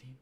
Berlin.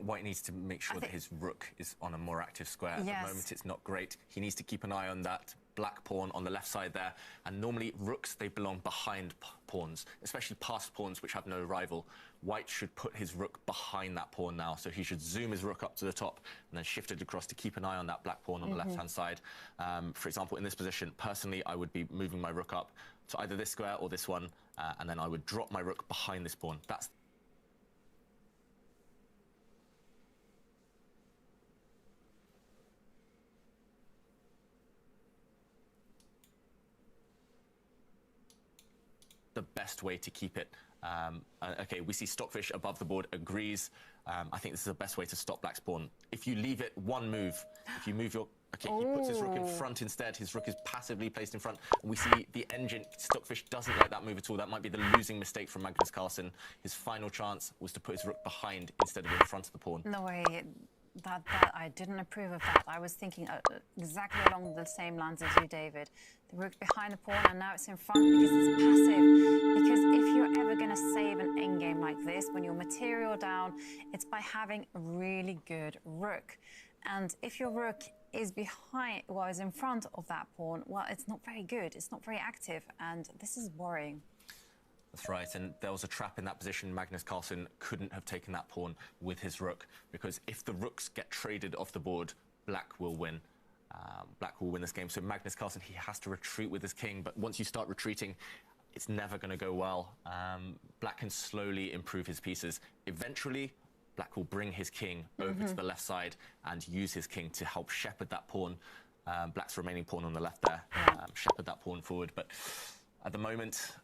White needs to make sure that his rook is on a more active square. At the moment, it's not great. He needs to keep an eye on that black pawn on the left side there. And normally, rooks, they belong behind pawns, especially passed pawns which have no rival. White should put his rook behind that pawn now. So he should zoom his rook up to the top and then shift it across to keep an eye on that black pawn on the left-hand side. For example, in this position, personally, I would be moving my rook up to either this square or this one, and then I would drop my rook behind this pawn. That's the best way to keep it. Okay, we see Stockfish above the board agrees. I think this is the best way to stop Black's pawn. If you leave it one move, if you move your... Okay, he puts his rook in front instead. His rook is passively placed in front. And we see the engine. Stockfish doesn't like that move at all. That might be the losing mistake from Magnus Carlsen. His final chance was to put his rook behind instead of in front of the pawn. No way. That I didn't approve of that. I was thinking exactly along the same lines as you, David. The rook behind the pawn, and now it's in front because it's passive. Because if you're ever going to save an endgame like this, when your material down, it's by having a really good rook. And if your rook is behind, well, is in front of that pawn, well, it's not very good. It's not very active, and this is worrying. That's right, and there was a trap in that position. Magnus Carlsen couldn't have taken that pawn with his rook, because if the rooks get traded off the board, Black will win. Black will win this game. So Magnus Carlsen, he has to retreat with his king, but once you start retreating, it's never going to go well. Black can slowly improve his pieces. Eventually, Black will bring his king over to the left side and use his king to help shepherd that pawn, Black's remaining pawn on the left there, shepherd that pawn forward. But at the moment,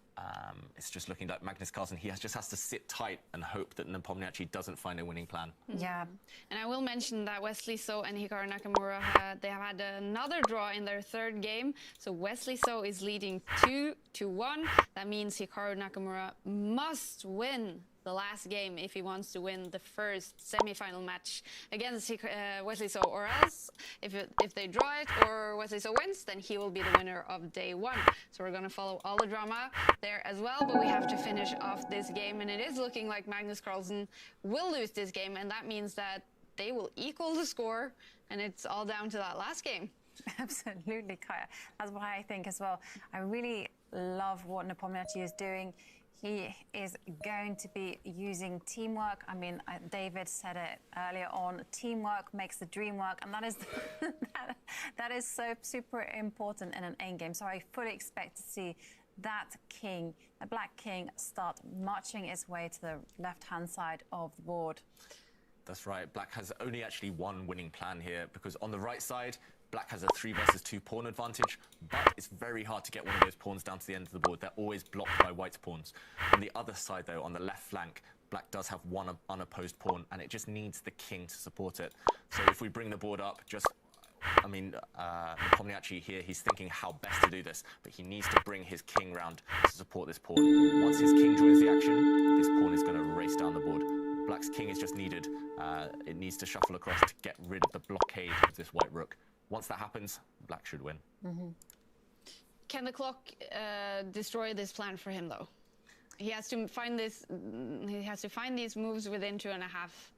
it's just looking like Magnus Carlsen, he just has to sit tight and hope that Nepomniachtchi doesn't find a winning plan. Yeah. And I will mention that Wesley So and Hikaru Nakamura, they have had another draw in their third game. So Wesley So is leading 2-1. That means Hikaru Nakamura must win the last game if he wants to win the first semi-final match against Wesley So, or else if they draw it or Wesley So wins, then he will be the winner of day one. So we're going to follow all the drama there as well, but we have to finish off this game, and it is looking like Magnus Carlsen will lose this game, and that means that they will equal the score, and it's all down to that last game. Absolutely, Kaya. That's what I think as well. I really love what Nepomniachtchi is doing. He is going to be using teamwork. I mean, David said it earlier on, teamwork makes the dream work, and that is that is so super important in an endgame. So I fully expect to see that king, the black king, start marching its way to the left-hand side of the board. That's right. Black has only actually one winning plan here, because on the right side, Black has a 3 versus 2 pawn advantage, but it's very hard to get one of those pawns down to the end of the board. They're always blocked by White's pawns. On the other side, though, on the left flank, Black does have one unopposed pawn, and it just needs the king to support it. So if we bring the board up, Nepomniachtchi here, he's thinking how best to do this, but he needs to bring his king round to support this pawn. Once his king joins the action, this pawn is going to race down the board. Black's king is just needed. It needs to shuffle across to get rid of the blockade of this white rook. Once that happens, Black should win. Can the clock destroy this plan for him, though? He has to find this. He has to find these moves within 2.5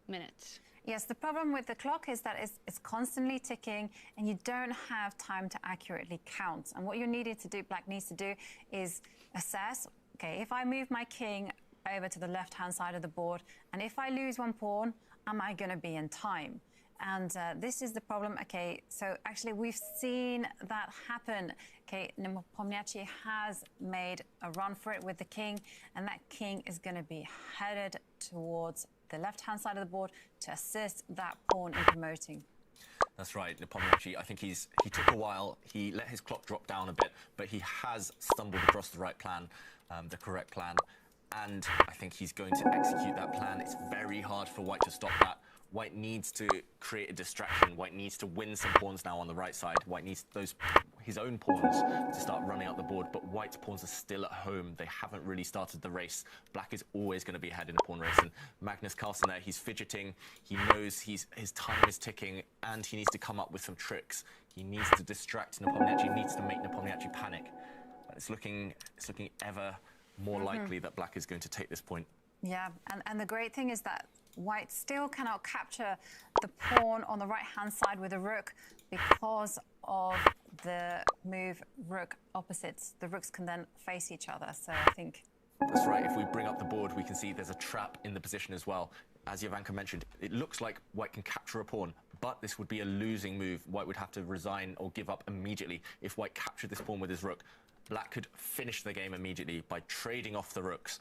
minutes. Yes, the problem with the clock is that it's constantly ticking, and you don't have time to accurately count. And what you needed to do, Black needs to do, is assess. Okay, if I move my king over to the left-hand side of the board, and if I lose one pawn, am I going to be in time? And this is the problem. Okay, so actually we've seen that happen. Okay, Nepomniachtchi has made a run for it with the king, and that king is going to be headed towards the left-hand side of the board to assist that pawn in promoting. That's right, Nepomniachtchi, I think he took a while. He let his clock drop down a bit, but he has stumbled across the right plan, the correct plan. And I think he's going to execute that plan. It's very hard for White to stop that. White needs to create a distraction. White needs to win some pawns now on the right side. White needs his own pawns to start running out the board, but White's pawns are still at home. They haven't really started the race. Black is always going to be ahead in the pawn race, and Magnus Carlsen there, he's fidgeting. He knows his time is ticking, and he needs to come up with some tricks. He needs to distract Nepomniachtchi. He needs to make Nepomniachtchi panic. But it's looking ever more likely that Black is going to take this point. Yeah, and the great thing is that White still cannot capture the pawn on the right-hand side with the rook because of the move rook opposites. The rooks can then face each other. So I think... That's right. If we bring up the board, we can see there's a trap in the position as well. As Jovanka mentioned, it looks like White can capture a pawn, but this would be a losing move. White would have to resign or give up immediately if White captured this pawn with his rook. Black could finish the game immediately by trading off the rooks.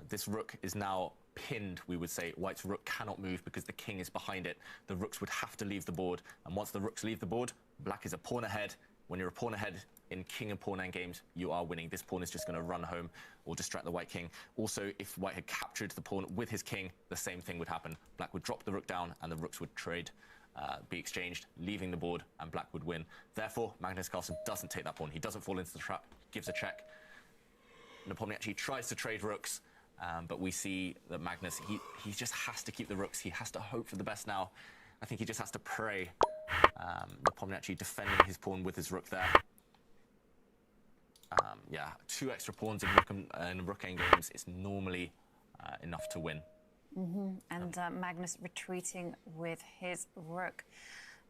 This rook is now pinned, we would say. White's rook cannot move because the king is behind it. The rooks would have to leave the board, and once the rooks leave the board, Black is a pawn ahead. When you're a pawn ahead in king and pawn endgames, you are winning. This pawn is just going to run home or distract the White king. Also, if White had captured the pawn with his king, the same thing would happen. Black would drop the rook down, and the rooks would trade, be exchanged, leaving the board, and Black would win. Therefore, Magnus Carlsen doesn't take that pawn. He doesn't fall into the trap, gives a check. Nepomniachtchi tries to trade rooks, but we see that Magnus, he just has to keep the rooks. He has to hope for the best now. I think he just has to pray. Nepomniachtchi defending his pawn with his rook there. Yeah, 2 extra pawns in rook endgames is normally enough to win. And Magnus retreating with his rook.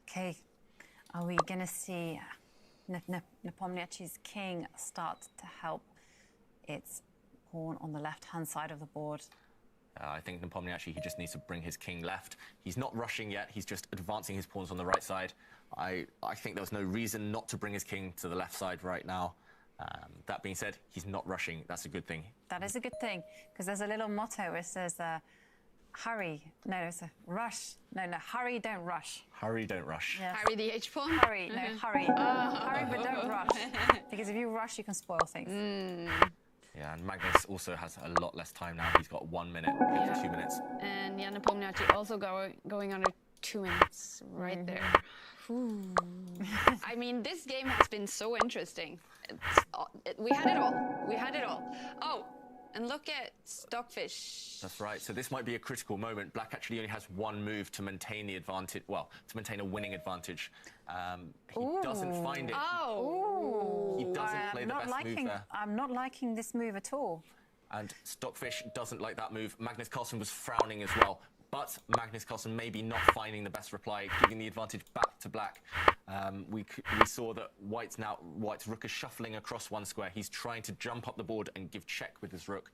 Okay, are we going to see Nepomniachtchi's king start to help its pawn on the left-hand side of the board? I think Nepomniachtchi, he just needs to bring his king left. He's not rushing yet. He's just advancing his pawns on the right side. I think there's no reason not to bring his king to the left side right now. That being said, he's not rushing. That's a good thing. That is a good thing, because there's a little motto where it says, hurry. No, it's a rush. No, hurry, don't rush. Hurry, don't rush. Yes. Harry the H pawn? Hurry, no, hurry. Hurry, but don't rush. Because if you rush, you can spoil things. Yeah, and Magnus also has a lot less time now. He's got 1 minute, 2 minutes. And Jan Nepomniachtchi also going under 2 minutes right there. Ooh. I mean, this game has been so interesting. We had it all. We had it all. Oh, and look at Stockfish. That's right. So this might be a critical moment. Black actually only has 1 move to maintain the advantage. Well, to maintain a winning advantage. He doesn't find it. Oh. He doesn't play the best move there. I'm not liking this move at all. And Stockfish doesn't like that move. Magnus Carlsen was frowning as well. But Magnus Carlsen maybe not finding the best reply, giving the advantage back to Black. We saw that White's rook is shuffling across 1 square. He's trying to jump up the board and give check with his rook.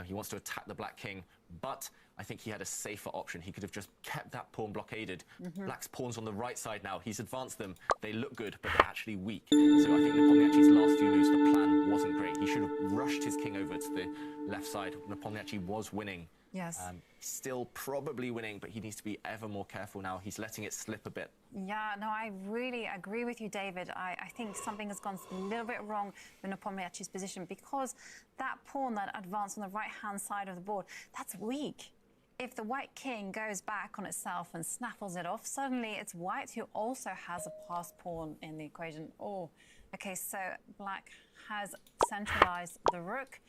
He wants to attack the Black king, but I think he had a safer option. He could have just kept that pawn blockaded. Black's pawn's on the right side now. He's advanced them. They look good, but they're actually weak. So I think Nepomniachtchi's last few moves, the plan wasn't great. He should have rushed his king over to the left side. Nepomniachtchi was winning. Yes. Still probably winning, but he needs to be ever more careful now. He's letting it slip a bit. Yeah, no, I really agree with you, David. I think something has gone a little bit wrong with Nepomniachtchi's position, because that pawn that advanced on the right-hand side of the board, that's weak. If the White king goes back on itself and snaffles it off, suddenly it's White who also has a passed pawn in the equation. Oh, okay, so Black has centralized the rook.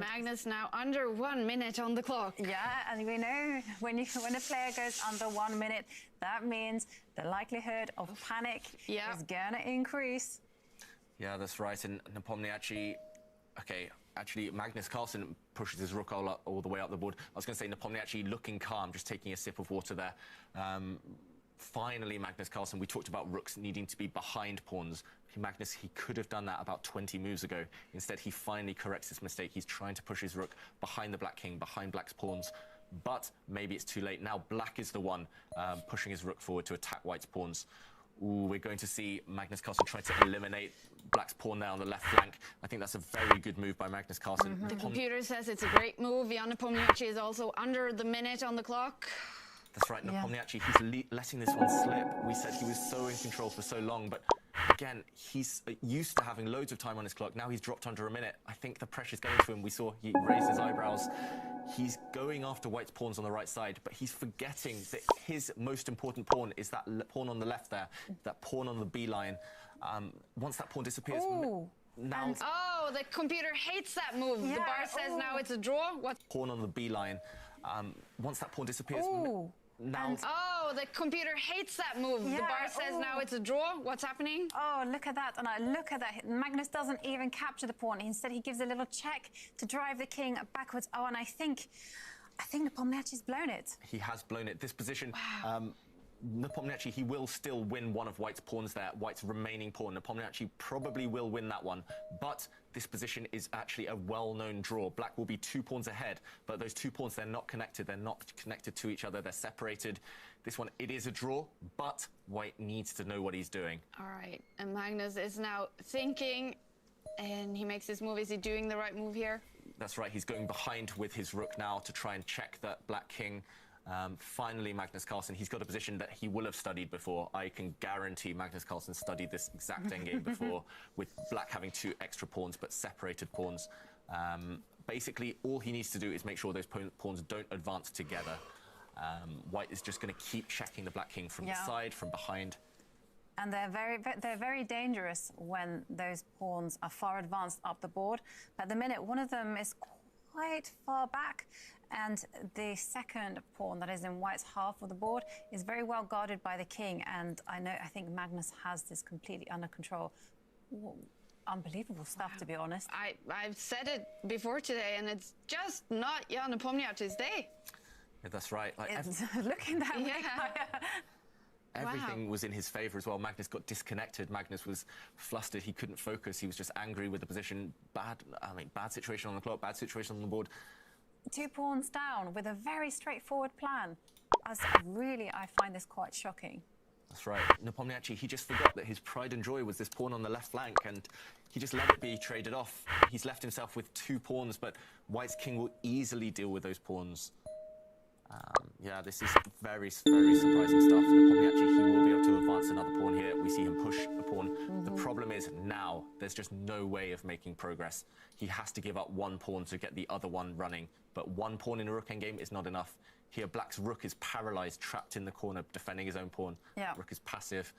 Magnus now under 1 minute on the clock. Yeah, and we know when a player goes under 1 minute, that means the likelihood of panic is gonna increase. Yeah, that's right. And Nepomniachtchi, okay, actually Magnus Carlsen pushes his rook all the way up the board. I was going to say Nepomniachtchi looking calm, just taking a sip of water there. Finally, Magnus Carlsen, we talked about rooks needing to be behind pawns. Magnus, he could have done that about 20 moves ago. Instead, he finally corrects his mistake. He's trying to push his rook behind the Black king, behind Black's pawns. But maybe it's too late. Now Black is the one pushing his rook forward to attack White's pawns. Ooh, we're going to see Magnus Carlsen try to eliminate Black's pawn there on the left flank. I think that's a very good move by Magnus Carlsen. The computer says it's a great move. Jan Nepomniachtchi is also under the minute on the clock. That's right, Nepomniachtchi, he's letting this one slip. We said he was so in control for so long, but again, he's used to having loads of time on his clock. Now he's dropped under a minute. I think the pressure's getting to him. We saw he raised his eyebrows. He's going after White's pawns on the right side, but he's forgetting that his most important pawn is that pawn on the left there, that pawn on the B line. Once that pawn disappears... Now, oh, the computer hates that move. The bar says now it's a draw. What? Pawn on the B line. Once that pawn disappears... Now, oh, the computer hates that move. The bar says now it's a draw. What's happening? Oh, look at that. And I look at that. Magnus doesn't even capture the pawn. Instead, he gives a little check to drive the king backwards. Oh, and I think I think Nepomniachtchi's blown it. He has blown it. This position, Nepomniachtchi, he will still win one of White's pawns there. White's remaining pawn. Nepomniachtchi probably will win that one, but this position is actually a well-known draw. Black will be 2 pawns ahead, but those 2 pawns, they're not connected. They're not connected to each other. They're separated. This one, it is a draw, but White needs to know what he's doing. All right, and Magnus is now thinking, and he makes his move. Is he doing the right move here? That's right. He's going behind with his rook now to try and check that Black king. Finally, Magnus Carlsen, he's got a position that he will have studied before. I can guarantee Magnus Carlsen studied this exact endgame before, with Black having 2 extra pawns, but separated pawns. Basically, all he needs to do is make sure those pawns don't advance together. White is just going to keep checking the Black king from the side, from behind. And they're very dangerous when those pawns are far advanced up the board. But at the minute, one of them is quite far back, and the second pawn that is in White's half of the board is very well guarded by the king. And I think Magnus has this completely under control. Unbelievable stuff, to be honest. I've said it before today, and it's just not Jan Nepomniachtchi's day. Yeah, that's right. Like, It's looking that way. everything was in his favour as well. Magnus got disconnected. Magnus was flustered. He couldn't focus. He was just angry with the position. Bad situation on the clock, bad situation on the board. 2 pawns down with a very straightforward plan. I find this quite shocking. That's right. Nepomniachtchi, he just forgot that his pride and joy was this pawn on the left flank, and he just let it be traded off. He's left himself with 2 pawns, but White's king will easily deal with those pawns. Yeah, this is very, very surprising stuff. Nepomniachtchi, he will be able to advance another pawn here. We see him push a pawn. The problem is now there's just no way of making progress. He has to give up 1 pawn to get the other one running, but 1 pawn in a rook endgame is not enough. Here, Black's rook is paralyzed, trapped in the corner, defending his own pawn. Yeah. Rook is passive.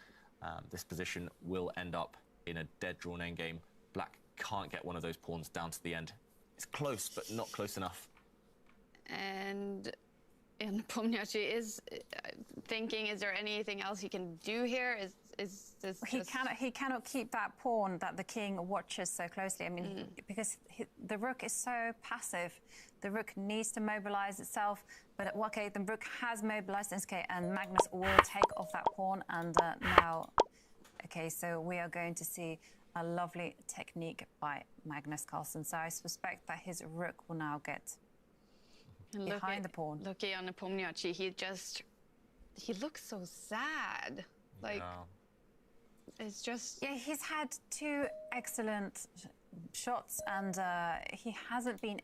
This position will end up in a dead-drawn endgame. Black can't get one of those pawns down to the end. It's close, but not close enough. And Nepomniachtchi is thinking, is there anything else he can do here? Is this He cannot keep that pawn that the king watches so closely. I mean, because the rook is so passive. The rook needs to mobilize itself. But okay, the rook has mobilized in this case, and Magnus will take off that pawn. And now, okay, so we are going to see a lovely technique by Magnus Carlsen. So I suspect that his rook will now get behind the pawn. Look at Nepomniachtchi. He looks so sad. Like, it's just... Yeah, he's had 2 excellent shots, and he hasn't been